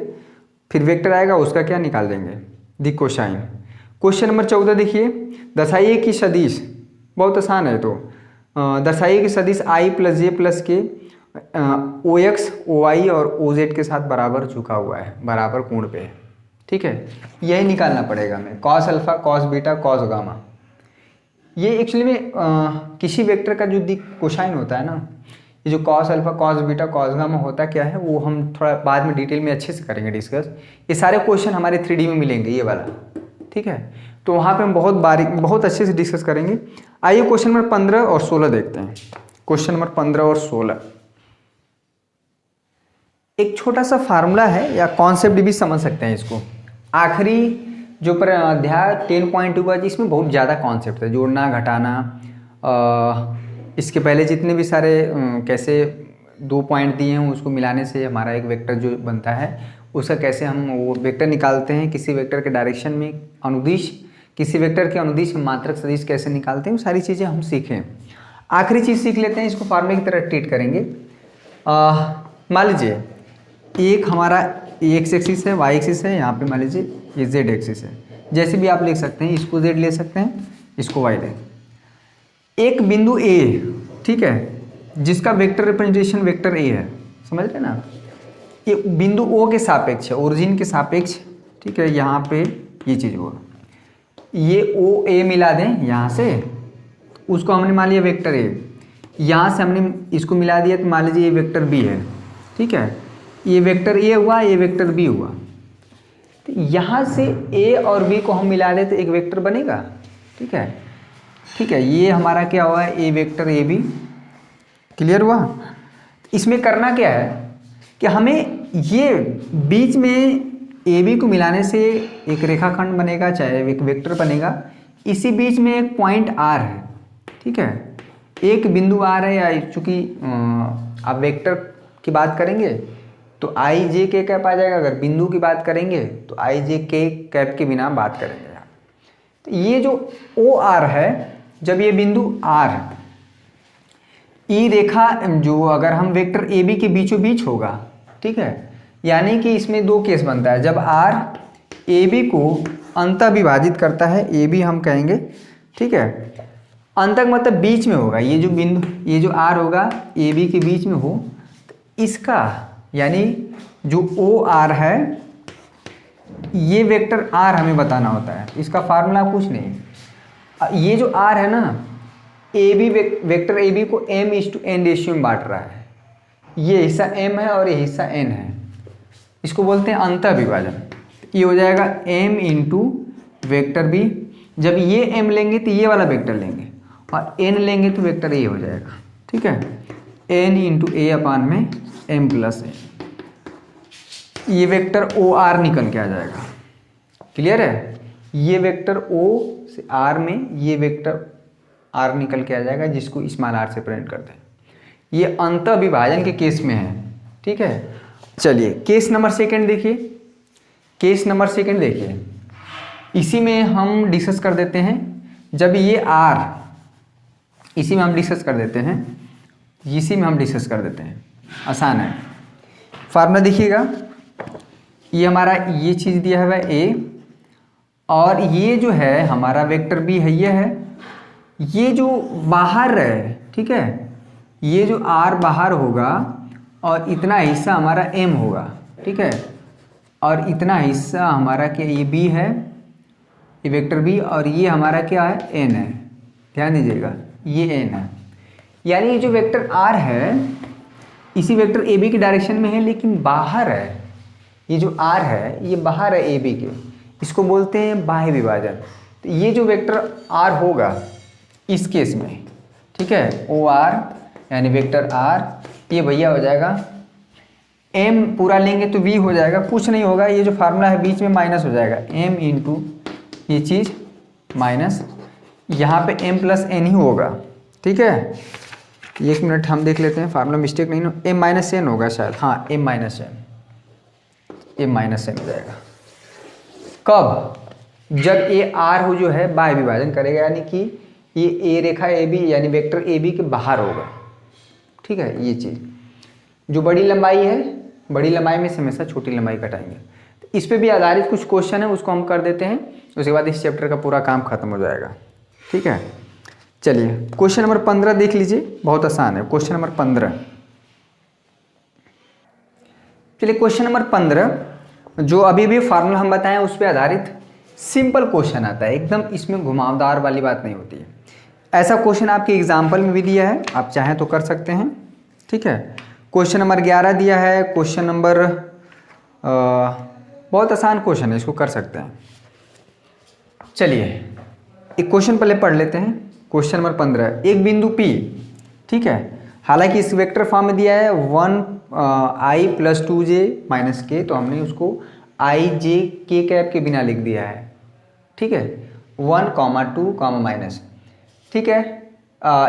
फिर वेक्टर आएगा उसका क्या निकाल देंगे दिक कोसाइन। क्वेश्चन नंबर 14 देखिए, दर्शाइए कि सदिश, बहुत आसान है, तो दर्शाइए कि सदिश i प्लस जे प्लस के OX OY और OZ के साथ बराबर झुका हुआ है, बराबर कोण पे है। ठीक है, यही निकालना पड़ेगा हमें, cos alpha, cos beta, cos gamma. ये एक्चुअली में किसी वेक्टर का जो कोसाइन होता है ना, ये जो cos alpha cos beta cos gamma होता क्या है, वो हम थोड़ा बाद में डिटेल में अच्छे से करेंगे डिस्कस। ये सारे क्वेश्चन हमारे 3D में मिलेंगे ये वाला, ठीक है। तो वहाँ पे हम बहुत अच्छे से डिस्कस करेंगे। आइए क्वेश्चन नंबर 15 और 16 देखते हैं। क्वेश्चन नंबर 15 और 16 एक छोटा सा फार्मूला है या कॉन्सेप्ट भी समझ सकते हैं इसको। आखिरी जो पर अध्याय 10.2 का इसमें बहुत ज़्यादा कॉन्सेप्ट है, जोड़ना घटाना, इसके पहले जितने भी सारे कैसे 2 पॉइंट दिए हैं उसको मिलाने से हमारा एक वेक्टर जो बनता है, उसका कैसे हम वो वेक्टर निकालते हैं, किसी वेक्टर के डायरेक्शन में अनुदिश, किसी वेक्टर के अनुदिश मात्रक सदिश कैसे निकालते हैं, वो सारी चीज़ें हम सीखें। आखिरी चीज़ सीख लेते हैं, इसको फार्मूले की तरह ट्रीट करेंगे। मान लीजिए एक हमारा एक्स एक्सिस है, वाई एक्सिस है, यहाँ पे मान लीजिए ये जेड एक्सिस है। जैसे भी आप लिख सकते हैं, इसको जेड ले सकते हैं, इसको वाई ले। एक बिंदु ए, ठीक है, जिसका वेक्टर रिप्रेजेंटेशन वेक्टर ए है, समझ रहे ना। ये बिंदु ओ के सापेक्ष है, ओरिजिन के सापेक्ष, ठीक है। यहाँ पे ये चीज़ हुआ, ये ओ ए मिला दें यहाँ से, उसको हमने मान लिया वेक्टर ए, यहाँ से हमने इसको मिला दिया तो मान लीजिए ये वेक्टर बी है, ठीक है। ये वेक्टर ए हुआ, ये वेक्टर बी हुआ। तो यहाँ से ए और बी को हम मिला दें तो एक वेक्टर बनेगा, ठीक है, ठीक है। ये हमारा क्या हुआ है, ए वेक्टर ए बी, क्लियर हुआ। इसमें करना क्या है कि हमें ये बीच में ए बी को मिलाने से एक रेखाखंड बनेगा, चाहे एक वेक्टर बनेगा। इसी बीच में एक पॉइंट आर है, ठीक है, एक बिंदु आर है, या चूँकि आप वेक्टर की बात करेंगे तो आई जे के कैप आ जाएगा, अगर बिंदु की बात करेंगे तो आई जे के कैप के बिना बात करेंगे। तो ये जो ओ आर है, जब ये बिंदु आर ई रेखा जो अगर हम वेक्टर ए बी के बीचों बीच होगा, ठीक है, यानी कि इसमें दो केस बनता है। जब आर ए बी को अंतः विभाजित करता है, ए बी हम कहेंगे, ठीक है, अंतः मतलब बीच में होगा, ये जो बिंदु ये जो आर होगा ए बी के बीच में हो, तो इसका यानी जो ओ आर है, ये वेक्टर आर हमें बताना होता है। इसका फार्मूला कुछ नहीं, ये जो आर है ना, A B vector A B को m/n रेशियो में बांट रहा है। ये हिस्सा m है और ये हिस्सा n है, इसको बोलते हैं अंतः विभाजन। ये हो जाएगा m इंटू वेक्टर बी, जब ये m लेंगे तो ये वाला वेक्टर लेंगे, और n लेंगे तो वेक्टर a हो जाएगा, ठीक है। n इंटू ए अपान में m प्लस n, ये वेक्टर ओ आर निकल के आ जाएगा, क्लियर है। ये वेक्टर ओ से आर में ये वेक्टर आर निकल के आ जाएगा, जिसको स्मॉल आर से प्रिंट करते हैं। ये अंतः विभाजन के केस में है, ठीक है। चलिए केस नंबर सेकंड देखिए, केस नंबर सेकंड देखिए, इसी में हम डिस्कस कर देते हैं। जब ये आर, इसी में हम डिस्कस कर देते हैं, इसी में हम डिस्कस कर देते हैं, आसान है। फार्मूला देखिएगा, ये हमारा ये चीज़ दिया हुआ है ए, और ये जो है हमारा वेक्टर बी है, ये है, ये जो बाहर है, ठीक है, ये जो आर बाहर होगा और इतना हिस्सा हमारा एम होगा, ठीक है, और इतना हिस्सा हमारा क्या, ये बी है, ये वेक्टर बी, और ये हमारा क्या है, एन है। ध्यान दीजिएगा, ये एन है, यानी ये जो वेक्टर आर है इसी वेक्टर ए बी की डायरेक्शन में है, लेकिन बाहर है। ये जो आर है ये बाहर है ए बी के, इसको बोलते हैं बाह्य विभाजन। तो ये जो वेक्टर आर होगा इस केस में, ठीक है, ओ आर यानी वेक्टर आर, ये भैया हो जाएगा m पूरा लेंगे तो v हो जाएगा, कुछ नहीं होगा, ये जो फार्मूला है बीच में माइनस हो जाएगा, m इंटू ये चीज़ माइनस, यहाँ पे m प्लस n ही होगा, ठीक है। एक मिनट हम देख लेते हैं, फार्मूला मिस्टेक नहीं, m माइनस n होगा शायद, हाँ m माइनस n हो जाएगा। कब? जब ये r हो जो है बाह्य विभाजन करेगा, यानी कि ये ए रेखा ए बी यानी वेक्टर ए बी के बाहर होगा, ठीक है। ये चीज़ जो बड़ी लंबाई है, बड़ी लंबाई में से हमेशा छोटी लंबाई घटाएंगे। तो इस पे भी आधारित कुछ क्वेश्चन है, उसको हम कर देते हैं, उसके बाद इस चैप्टर का पूरा काम खत्म हो जाएगा, ठीक है। चलिए क्वेश्चन नंबर 15 देख लीजिए, बहुत आसान है क्वेश्चन नंबर 15। चलिए क्वेश्चन नंबर 15, जो अभी भी फार्मूला हम बताएं उस पर आधारित सिंपल क्वेश्चन आता है एकदम, इसमें घुमावदार वाली बात नहीं होती है। ऐसा क्वेश्चन आपके एग्जाम्पल में भी दिया है, आप चाहें तो कर सकते हैं। ठीक है, क्वेश्चन नंबर 11 दिया है। क्वेश्चन नंबर बहुत आसान क्वेश्चन है, इसको कर सकते हैं। चलिए एक क्वेश्चन पहले पढ़ लेते हैं। क्वेश्चन नंबर 15, एक बिंदु P, ठीक है, हालांकि इस वेक्टर फॉर्म में दिया है 1i + 2j - k, तो हमने उसको i j k कैप के बिना लिख दिया है। ठीक है, 1, 2, माइनस। ठीक है,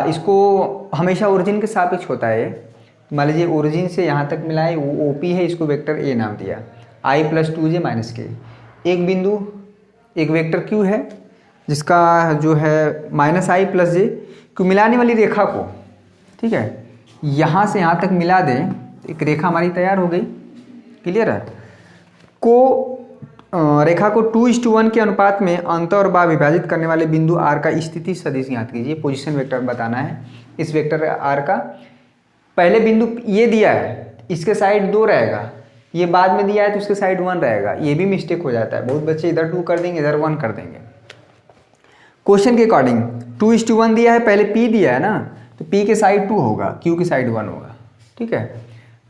इसको हमेशा ओरिजिन के सापेक्ष होता है। मान लीजिए ओरिजिन से यहाँ तक मिला है, वो OP है, इसको वेक्टर A नाम दिया, i + 2j - k। एक बिंदु, एक वेक्टर Q है जिसका जो है -i + j को मिलाने वाली रेखा को, ठीक है, यहाँ से यहाँ तक मिला दें, एक रेखा हमारी तैयार हो गई। क्लियर है? रेखा को 2:1 के अनुपात में अंत और बाह्य विभाजित करने वाले बिंदु R का स्थिति सदिश ज्ञात कीजिए। पोजीशन वेक्टर बताना है इस वेक्टर R का। पहले बिंदु ये दिया है, इसके साइड 2 रहेगा, ये बाद में दिया है तो इसके साइड 1 रहेगा। ये भी मिस्टेक हो जाता है, बहुत बच्चे इधर 2 कर देंगे, इधर 1 कर देंगे। क्वेश्चन के अकॉर्डिंग 2:1 दिया है, पहले P दिया है ना, तो P के साइड 2 होगा, Q की साइड 1 होगा। ठीक है,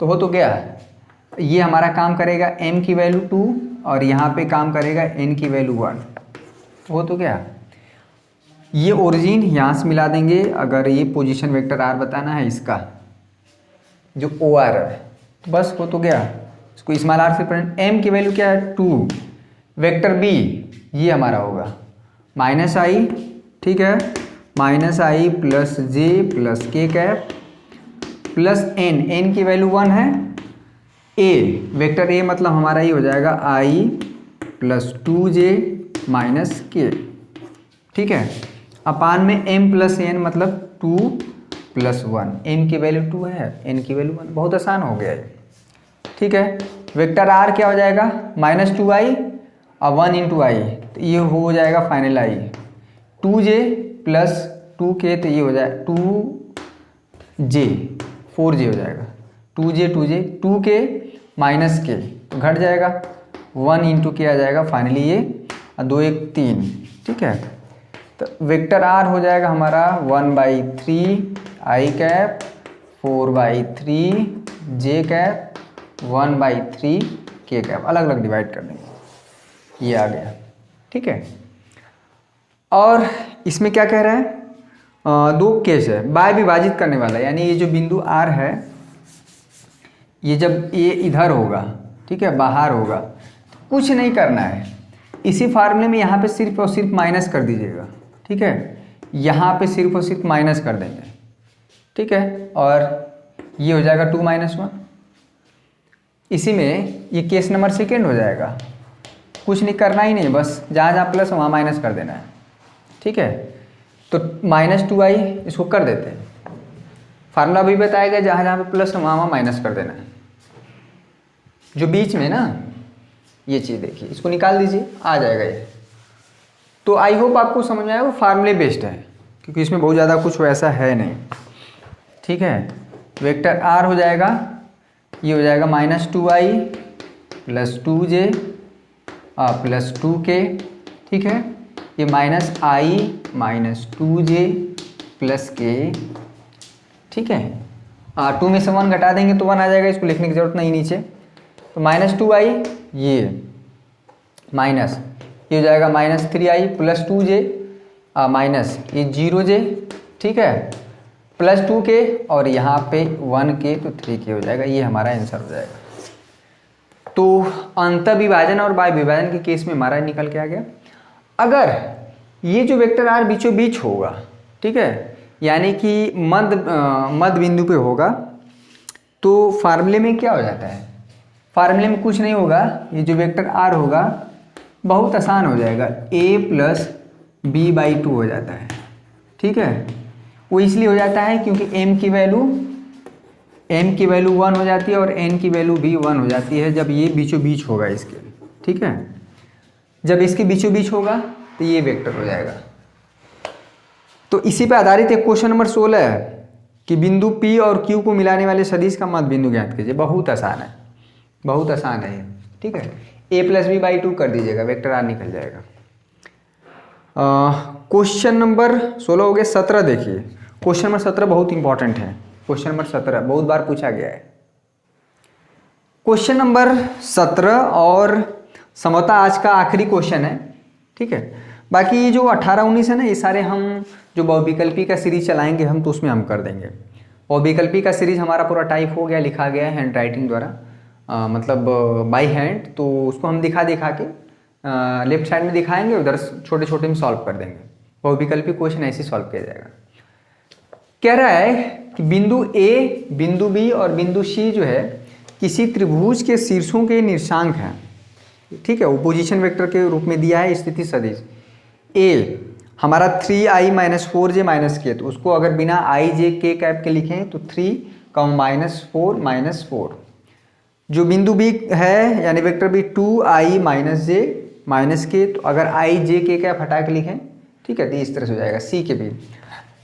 तो हो तो गया, ये हमारा काम करेगा M की वैल्यू 2 और यहाँ पे काम करेगा N की वैल्यू 1। तो हो तो गया, ये ओरिजिन यहाँ से मिला देंगे। अगर ये पोजीशन वेक्टर R बताना है इसका जो OR है, तो बस हो तो गया। इसको स्मॉल r से प्रिंट, M की वैल्यू क्या है 2, वेक्टर B ये हमारा होगा -i, ठीक है, -i + j + k cap plus n की वैल्यू 1 है, A वेक्टर A मतलब हमारा ये हो जाएगा i + 2j - k। ठीक है, अपान में m + n मतलब 2 + 1, m की वैल्यू 2 है, n की वैल्यू 1। बहुत आसान हो गया है। ठीक है, वेक्टर R क्या हो जाएगा -2i और 1 × i, तो ये हो जाएगा फाइनल i, 2j + 2k, तो ये हो जाएगा 2j, 4j हो जाएगा, 2j 2k - k, तो घट जाएगा, 1 × k आ जाएगा फाइनली ये, और 2 1 3। ठीक है, तो वेक्टर R हो जाएगा हमारा 1/3 i cap, 4/3 j cap, 1/3 k cap, अलग अलग डिवाइड कर देंगे, ये आ गया। ठीक है, और इसमें क्या कह रहा है, 2 केस है, बाय विभाजित करने वाला, यानी ये जो बिंदु R है, ये जब ये इधर होगा, ठीक है, बाहर होगा, तो कुछ नहीं करना है, इसी फार्मूले में यहाँ पे सिर्फ और सिर्फ माइनस कर दीजिएगा। ठीक है, यहाँ पे सिर्फ और सिर्फ माइनस कर देंगे। ठीक है, और ये हो जाएगा 2 - 1, इसी में ये केस नंबर 2 हो जाएगा। कुछ नहीं करना ही नहीं, बस जहाँ जहाँ प्लस वहाँ माइनस कर देना है। ठीक है, तो -2i इसको कर देते हैं, फार्मूला भी बताएगा, जहाँ जहाँ पे प्लस वहाँ वहाँ माइनस कर देना है। जो बीच में ना ये चीज़ देखिए, इसको निकाल दीजिए, आ जाएगा ये। तो आई होप आपको समझ में आया, वो फार्मूले बेस्ड है, क्योंकि इसमें बहुत ज़्यादा कुछ वैसा है नहीं। ठीक है, वेक्टर R हो जाएगा, ये हो जाएगा -2i + 2j + 2k। ठीक है, ये -i - 2j + k। ठीक है, 2 में से 1 घटा देंगे तो 1 आ जाएगा, इसको लिखने की जरूरत नहीं नीचे। तो -2i ये माइनस, ये हो जाएगा -3i + 2j माइनस ये 0j। ठीक है, + 2k और यहाँ पे 1k, तो 3k हो जाएगा। ये हमारा आंसर हो जाएगा। तो अंतर विभाजन और बाह्य विभाजन के केस में हमारा निकल के आ गया। अगर ये जो वेक्टर R बीचों बीच होगा, ठीक है, यानी कि मध्य बिंदु पे होगा, तो फार्मूले में क्या हो जाता है, फार्मूले में कुछ नहीं होगा, ये जो वेक्टर R होगा बहुत आसान हो जाएगा, a + b/2 हो जाता है। ठीक है, वो इसलिए हो जाता है क्योंकि m की वैल्यू 1 हो जाती है और n की वैल्यू भी 1 हो जाती है जब ये बीचों बीच होगा इसके। ठीक है, जब इसके बीचों बीच होगा तो ये वेक्टर हो जाएगा। तो इसी पे आधारित एक क्वेश्चन नंबर 16 है कि बिंदु P और Q को मिलाने वाले सदिश का मध्य बिंदु ज्ञात कीजिए। बहुत आसान है, बहुत आसान है ये। ठीक है, a + b/2 कर दीजिएगा, वेक्टर R निकल जाएगा। क्वेश्चन नंबर 16 हो गया। 17 देखिए, क्वेश्चन नंबर 17 बहुत इंपॉर्टेंट है। क्वेश्चन नंबर 17 बहुत बार पूछा गया है। क्वेश्चन नंबर 17 और समता आज का आखिरी क्वेश्चन है, ठीक है। बाकी ये जो 18-19 है ना, ये सारे हम जो बहुविकल्पी का सीरीज चलाएंगे हम, तो उसमें हम कर देंगे। बहुविकल्पी का सीरीज हमारा पूरा टाइप हो गया, लिखा गया हैंड राइटिंग द्वारा, मतलब बाई हैंड। तो उसको हम दिखा के लेफ्ट साइड में दिखाएंगे, उधर छोटे छोटे में सॉल्व कर देंगे। बहुविकल्पी क्वेश्चन ऐसे सॉल्व किया जाएगा। कह रहा है कि बिंदु ए, बिंदु बी और बिंदु सी जो है किसी त्रिभुज के शीर्षों के निर्देशांक हैं, ठीक है। ओपोजिशन वेक्टर के रूप में दिया है स्थिति सदिश। ए हमारा 3i - 4j - k, तो उसको अगर बिना i j k कैप के लिखें तो 3, -4 - 4। जो बिंदु बी है यानी vector B 2i - j - k, तो अगर i j k कैप हटा के लिखें, ठीक है, तो इस तरह से हो जाएगा। सी के भी,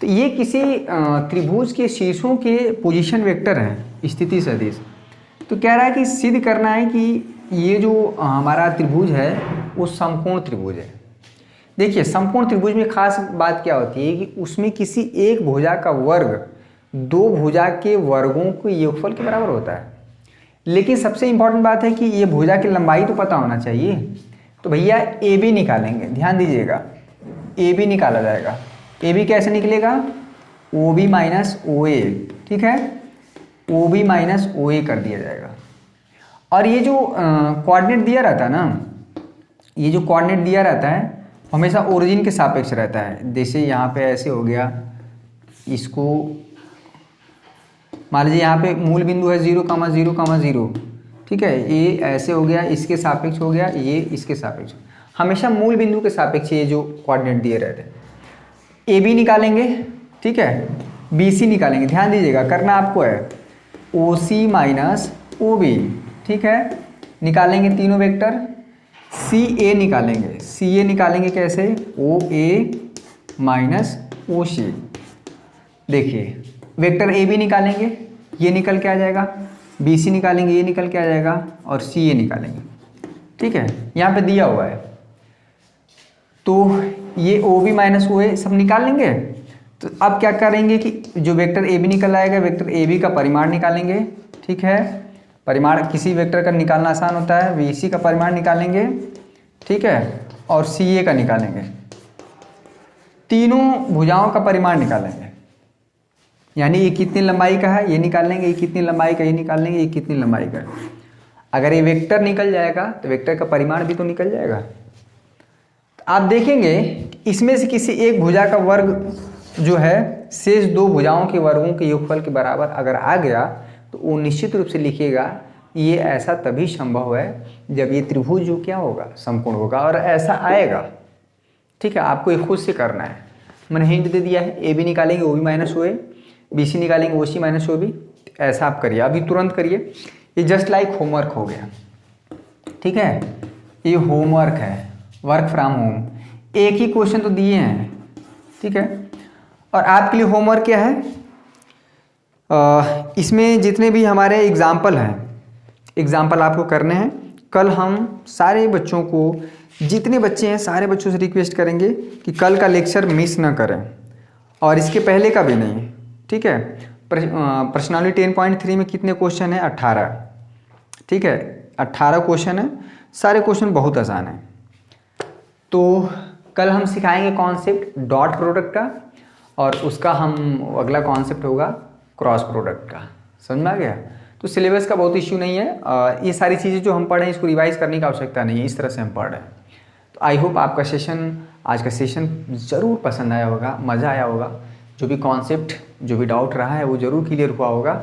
तो ये किसी त्रिभुज के शीर्षों के पोजीशन वेक्टर हैं स्थिति सदिश। तो कह रहा है कि सिद्ध करना है कि ये जो हमारा त्रिभुज है वो समकोण त्रिभुज है। देखिए, समकोण त्रिभुज में खास बात क्या होती है कि उसमें किसी एक भुजा का वर्ग दो भुजा के वर्गों के योगफल के बराबर होता है। लेकिन सबसे इंपॉर्टेंट बात है कि ये भुजा की लंबाई तो पता होना चाहिए। तो भैया ए बी निकालेंगे, ध्यान दीजिएगा, ए बी निकाला जाएगा। ए बी कैसे निकलेगा? ओ बी माइनस ओ ए, ठीक है, ओ बी माइनस ओ ए कर दिया जाएगा। और ये जो कोऑर्डिनेट दिया रहता है ना, ये जो कोऑर्डिनेट दिया रहता है हमेशा ओरिजिन के सापेक्ष रहता है। जैसे यहाँ पे ऐसे हो गया, इसको मान लीजिए यहाँ पे मूल बिंदु है 0, 0, 0, ठीक है, ये ऐसे हो गया, इसके सापेक्ष हो गया, ये इसके सापेक्ष। हमेशा मूल बिंदु के सापेक्ष ये जो कोऑर्डिनेट दिए रहते हैं। ए बी निकालेंगे, ठीक है, बी सी निकालेंगे। ध्यान दीजिएगा, करना आपको है ओ सी माइनस ओ बी, ठीक है, निकालेंगे तीनों वेक्टर। सी ए निकालेंगे, सी ए निकालेंगे कैसे? ओ ए माइनस ओ सी। देखिए, वेक्टर ए बी निकालेंगे, ये निकल के आ जाएगा, बी सी निकालेंगे, ये निकल के आ जाएगा, और सी ए निकालेंगे, ठीक है, यहाँ पे दिया हुआ है। तो ये ओ बी माइनस ओ ए सब निकाल लेंगे। तो अब क्या करेंगे कि जो वेक्टर ए बी निकल आएगा, वेक्टर ए बी का परिमाण निकालेंगे, ठीक है, परिमाण किसी वेक्टर का निकालना आसान होता है, वी सी का परिमाण निकालेंगे, ठीक है, और सी ए का निकालेंगे। तीनों भुजाओं का परिमाण निकालेंगे, यानी ये कितनी लंबाई का है ये निकाल लेंगे, ये कितनी लंबाई का ये निकाल लेंगे, ये कितनी लंबाई का है। अगर ये वेक्टर निकल जाएगा तो वेक्टर का परिमाण भी तो निकल जाएगा। तो आप देखेंगे इसमें से किसी एक भुजा का वर्ग जो है शेष दो भुजाओं के वर्गों के योगफल के बराबर अगर आ गया तो वो निश्चित रूप से लिखिएगा ये ऐसा तभी संभव है जब ये त्रिभुज जो क्या होगा, समकोण होगा, और ऐसा आएगा, ठीक है। आपको ये खुद से करना है, मैंने हिंट दे दिया है। ए बी निकालेंगे ओ बी माइनस ओ ए, बी सी निकालेंगे ओ सी माइनस ओ बी। ऐसा आप करिए, अभी तुरंत करिए। ये जस्ट लाइक होमवर्क हो गया, ठीक है, ये होमवर्क है, वर्क फ्रॉम होम। एक ही क्वेश्चन तो दिए हैं, ठीक है, और आपके लिए होमवर्क क्या है, इसमें जितने भी हमारे एग्जाम्पल हैं, एग्जाम्पल आपको करने हैं। कल हम सारे बच्चों को, जितने बच्चे हैं सारे बच्चों से रिक्वेस्ट करेंगे कि कल का लेक्चर मिस ना करें, और इसके पहले का भी नहीं, ठीक है। पर्सनालिटी 10.3 में कितने क्वेश्चन हैं? 18, ठीक है, 18 क्वेश्चन है, सारे क्वेश्चन बहुत आसान है। तो कल हम सिखाएंगे कॉन्सेप्ट डॉट प्रोडक्ट का, और उसका हम अगला कॉन्सेप्ट होगा क्रॉस प्रोडक्ट का। समझ में आ गया? तो सिलेबस का बहुत इश्यू नहीं है, ये सारी चीज़ें जो हम पढ़ रहे हैं इसको रिवाइज करने की आवश्यकता नहीं है, इस तरह से हम पढ़ रहे हैं। तो आई होप आपका सेशन, आज का सेशन ज़रूर पसंद आया होगा, मज़ा आया होगा, जो भी कॉन्सेप्ट, जो भी डाउट रहा है वो ज़रूर क्लियर हुआ होगा।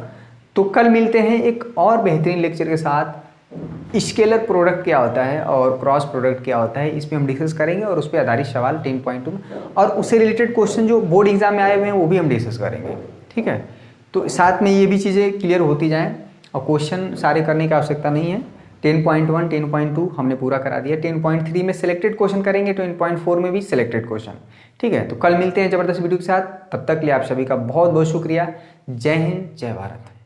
तो कल मिलते हैं एक और बेहतरीन लेक्चर के साथ। स्केलर प्रोडक्ट क्या होता है और क्रॉस प्रोडक्ट क्या होता है, इस पर हम डिस्कस करेंगे, और उस पर आधारित सवाल 10.2 और उससे रिलेटेड क्वेश्चन जो बोर्ड एग्जाम में आए हुए हैं वो भी हम डिस्कस करेंगे, ठीक है। तो साथ में ये भी चीज़ें क्लियर होती जाएँ, और क्वेश्चन सारे करने की आवश्यकता नहीं है। 10.1, 10.2 हमने पूरा करा दिया, 10.3 में सिलेक्टेड क्वेश्चन करेंगे, 10.4 में भी सिलेक्टेड क्वेश्चन, ठीक है। तो कल मिलते हैं ज़बरदस्त वीडियो के साथ, तब तक के लिए आप सभी का बहुत बहुत शुक्रिया। जय हिंद, जय भारत।